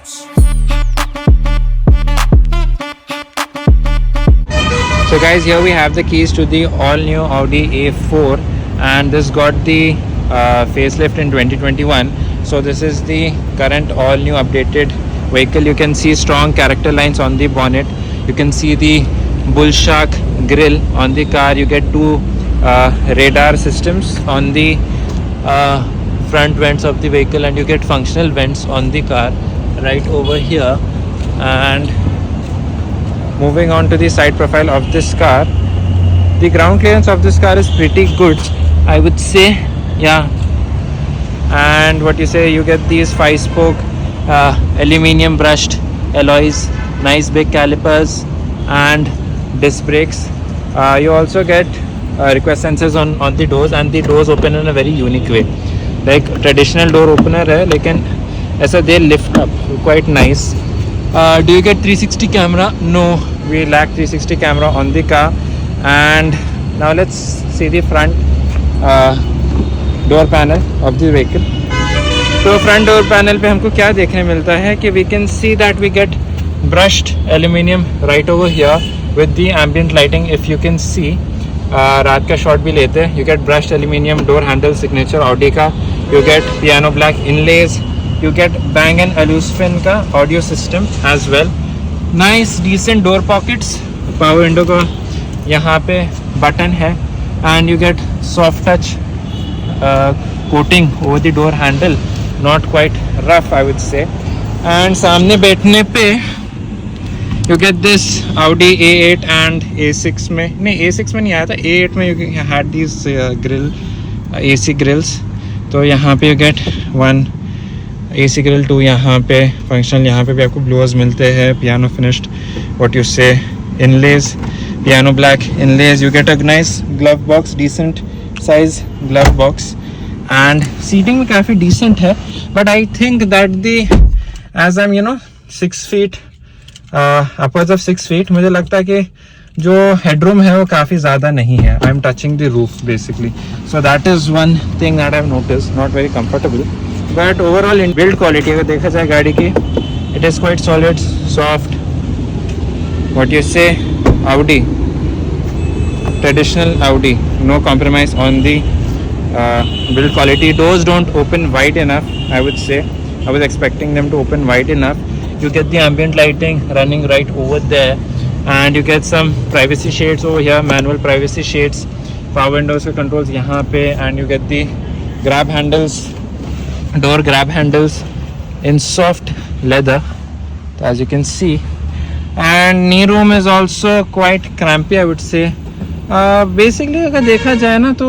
So guys, here we have the keys to the all new Audi A4, and this got the facelift in 2021. So this is the current all new updated vehicle. You can see strong character lines on the bonnet. You can see the bull shark grille on the car. You get two radar systems on the front vents of the vehicle, and you get functional vents on the car right over here. And moving on to the side profile of this car, the ground clearance of this car is pretty good, I would say. Yeah, and what you say, you get these 5-spoke aluminium brushed alloys, nice big calipers and disc brakes. You also get request sensors on the doors, and the doors open in a very unique way, like traditional door opener hai, lekin aisa they lift up, quite nice. Do you get 360 camera? No, we lack 360 camera on the car. And now let's see the front door panel of the vehicle. तो front door panel पे हमको क्या देखने मिलता है कि we can see that we get brushed aluminium right over here with the ambient lighting. If you can see, रात का शॉट भी लेते हैं. You get brushed aluminium door handle signature Audi का. You get piano black inlays. You get Bang & Olufsen का audio system as well. Nice decent door pockets. Power window का यहाँ पे button है, and you get soft touch coating over the door handle. Not quite rough, I would say. And सामने बैठने पे you get this Audi A8 and A6 में, नहीं A6 में नहीं आया था, A8 में you had these grill AC grills. तो यहाँ पे you get one AC grill, 2 यहाँ पे फंक्शनल, यहाँ पे भी आपको ब्लोअर्स मिलते हैं, piano finished, what you say inlays, piano black inlays. You get a nice glove box, decent size glove box, and seating भी काफ़ी डिसेंट है. But I think that the as I am 6 feet upwards of 6 feet, मुझे लगता है कि जो headroom है वो काफ़ी ज़्यादा नहीं है. I am touching the roof basically, so that is one thing that I have notice. Not very comfortable, but overall in build quality अगर देखा जाए गाड़ी की, it is quite solid, soft, what you से, Audi, traditional Audi, no compromise on the build quality. Doors don't open wide enough, I would say. I was expecting them to open wide enough. You get the ambient lighting running right over there, and you get some privacy shades over here, manual privacy shades, power windows के controls यहाँ पे, and you get the grab handles, door grab handles in soft leather, as you can see. And knee room is also quite crampy, I would say. Basically अगर देखा जाए ना तो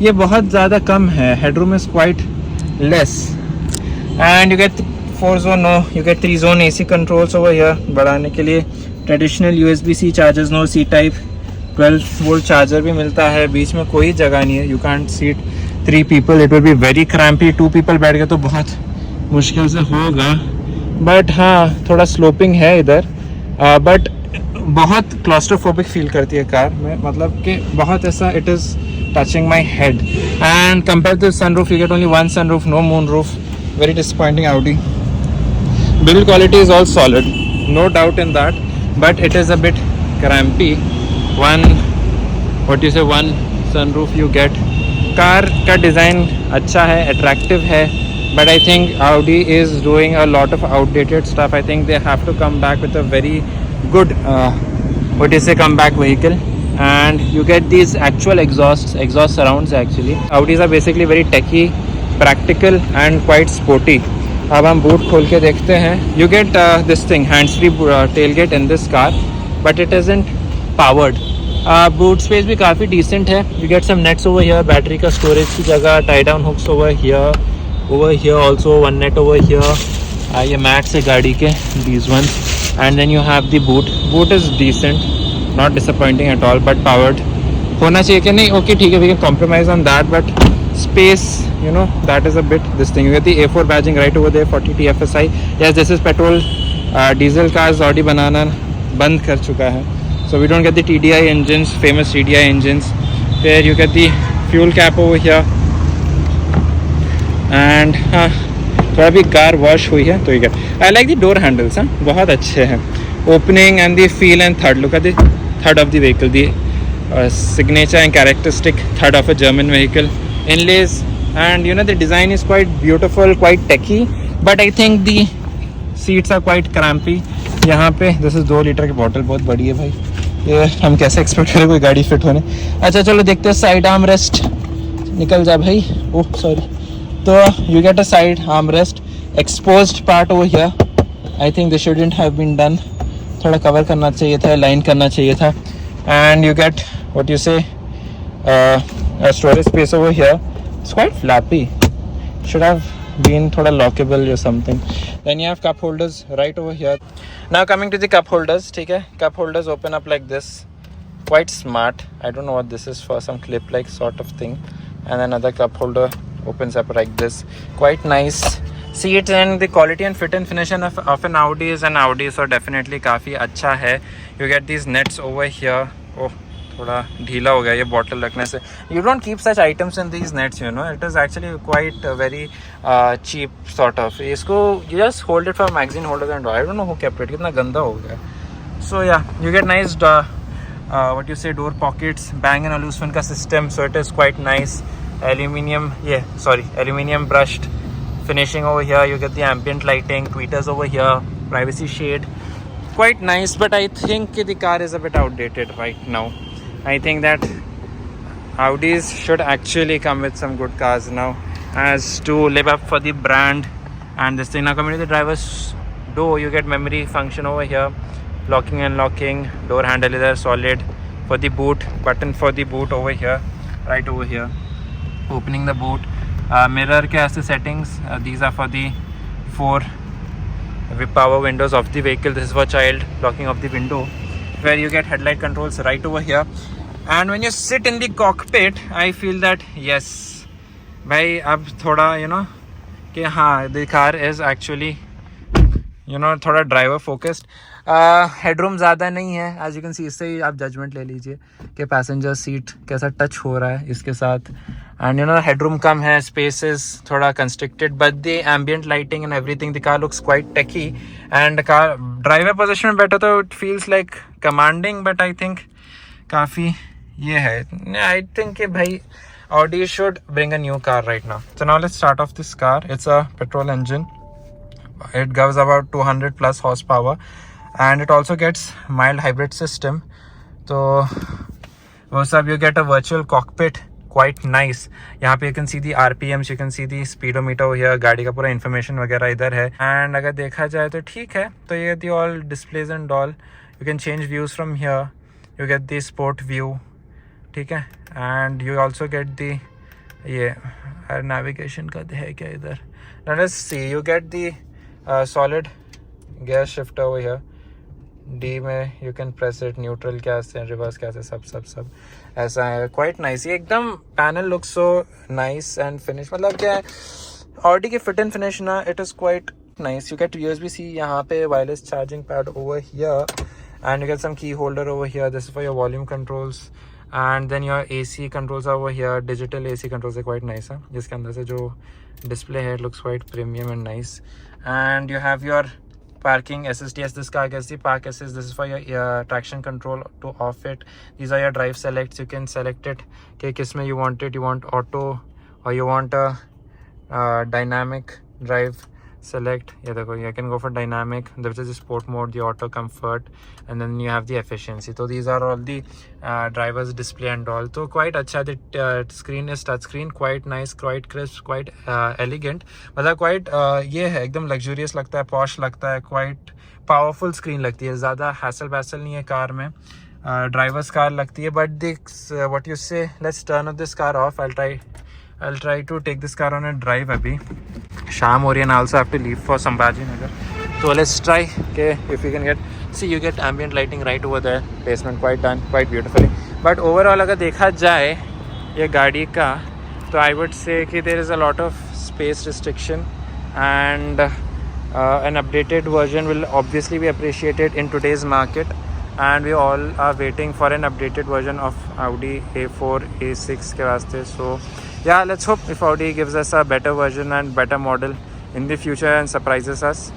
ये बहुत ज़्यादा कम है. Headroom is quite less, and you get 4-zone, no, you get 3-zone AC controls over here. बढ़ाने के लिए traditional USB-C chargers, no C-type 12-volt charger भी मिलता है. बीच में कोई जगह नहीं है. You can't seat 3 people. It will be very crampy. 2 people बैठ गए तो बहुत मुश्किल से होगा. बट हाँ, थोड़ा स्लोपिंग है इधर, बट बहुत क्लॉस्ट्रोफोबिक फील करती है कार में, मतलब कि बहुत ऐसा, it is touching my head. And compare to sunroof, you get only 1 sunroof, no moon roof. Very disappointing Audi. Build quality is all solid, no doubt in that, but it is a bit crampy. One sunroof you get. Car का design अच्छा है, attractive है, but I think Audi is doing a lot of outdated stuff. I think they have to come back with a very good comeback vehicle. And you get these actual exhaust surrounds actually. Audis are basically very techy, practical and quite sporty. अब हम boot खोल के देखते हैं. You get this thing, hands-free tailgate in this car, but it isn't powered. Boot space भी काफ़ी decent है. You get some nets over here, battery का storage की जगह, tie down hooks over here also, one net over here. ये mats है गाड़ी के, these ones. And then you have the boot is decent, not disappointing at all, but powered. होना चाहिए कि नहीं, okay ठीक है, we can compromise on that, but space, that is a bit this thing. You get the A4 badging right over there, 40 TFSI. Yes, this is petrol. Diesel cars Audi बनाना बंद कर चुका है, so we don't get the TDI engines, famous TDI engines. There you get the fuel cap over here, and थोड़ा भी car wash हुई है तो ये I like the door handles, हाँ बहुत अच्छे हैं. Opening and the feel and third look at the third of the vehicle, the signature and characteristic third of a German vehicle. Inlays and you know the design is quite beautiful, quite techy, but I think the seats are quite crampy. यहाँ पे this is 2 litre की bottle बहुत बड़ी है भाई, ये हम कैसे एक्सपेक्ट करें कोई गाड़ी फिट होने. अच्छा चलो देखते हैं. साइड आर्म रेस्ट निकल जा भाई, ओह सॉरी. तो you get a side arm rest, exposed part over here. I think this shouldn't have been done, थोड़ा कवर करना चाहिए था, लाइन करना चाहिए था. And you get what you say a storage space over here. It's quite flappy, should have been thoda lockable or something. Then you have cup holders right over here. Now coming to the cup holders, ठीक है, cup holders open up like this, quite smart. I don't know what this is for, some clip like sort of thing. And another cup holder opens up like this, quite nice. Seats and the quality and fit and finish of an Audi is an Audi, so definitely काफ़ी अच्छा है. You get these nets over here. Oh, थोड़ा ढीला हो गया ये bottle रखने से. You don't keep such items in these nets, you know. It is actually quite very cheap sort of. इसको you just hold it for magazine holders and all. I don't know who kept it. कितना गंदा हो गया. So yeah, you get nice what you say door pockets, Bang & Olufsen का system, so it is quite nice. Aluminium brushed finishing over here. You get the ambient lighting, tweeters over here, privacy shade, quite nice. But I think the car is a bit outdated right now. I think that Audis should actually come with some good cars now, as to live up for the brand. And this thing, now coming to the driver's door, you get memory function over here, locking and unlocking, door handle is there solid. For the boot, button for the boot over here, right over here, opening the boot. Mirror के ऐसे settings, these are for the 4 power windows of the vehicle. This is for child locking of the window, where you get headlight controls right over here. And when you sit in the cockpit, I feel that yes भाई अब थोड़ा you know कि हाँ the car is actually you know थोड़ा driver focused. Headroom ज़्यादा नहीं है, as you can see. इससे ही आप जजमेंट ले लीजिए कि पैसेंजर सीट कैसा टच हो रहा है इसके साथ. एंड यू नो हेडरूम कम है, स्पेसेस थोड़ा constricted, but the ambient lighting and everything, the car looks quite techy. And car driver position में बैठा तो it feels like commanding, but I think काफ़ी ये है. आई थिंक कि भाई Audi should bring a new car right now. So now let's start off this car. It's a petrol engine. It gives about 200 plus horsepower, and it also gets mild hybrid system. So वो सब you get a virtual cockpit, quite nice. यहाँ पे you can see the RPMs, you can see the speedometer over here, गाड़ी का पूरा information वगैरह इधर है. And अगर देखा जाए तो ठीक है, तो ये the all displays and all. You can change views from here. You get the sport view, ठीक है. And you also get the ये navigation का है क्या इधर. Now let's see, you get the solid gear shifter over here. D में you can press it, neutral कैसे, reverse कैसे, सब ऐसा है. quite nice. ये एकदम panel looks so nice and finish. मतलब क्या है Audi के fit and finish ना, it is quite nice. You get USB-C यहाँ पे, wireless charging pad over here, and you get some key holder over here. This is for your volume controls. And then your AC controls are over here. Digital AC controls are quite nice, जिसके अंदर से जो display है, it looks quite premium and nice. And you have your parking assist. Yes, this car gets the park assist. This is for your traction control to off it. These are your drive selects. You can select it कि किस में you want it. You want auto or you want a dynamic drive. Select, ये देखो, you can go for dynamic, there is the sport mode, the auto comfort, and then you have the efficiency. So these are all the drivers display and all. So quite अच्छा. The screen is touch screen, quite nice, quite crisp, quite elegant. मतलब quite ये है, एकदम luxurious लगता है, posh लगता है, quite powerful screen लगती है. ज़्यादा hassle बैसल नहीं है कार में, ड्राइवर्स कार लगती है. But this what you say, let's turn this car off. I'll try to take this car on a drive. अभी शाम हो रही है and I also have to leave for Sambhaji Nagar. So let's try okay, if you can you get ambient lighting right over there. Basement quite done, quite beautifully. But overall अगर देखा जाए ये गाड़ी का, तो I would say कि there is a lot of space restriction, and an updated version will obviously be appreciated in today's market. And we all are waiting for an updated version of Audi A4, A6 के वास्ते. So yeah, let's hope if Audi gives us a better version and better model in the future and surprises us.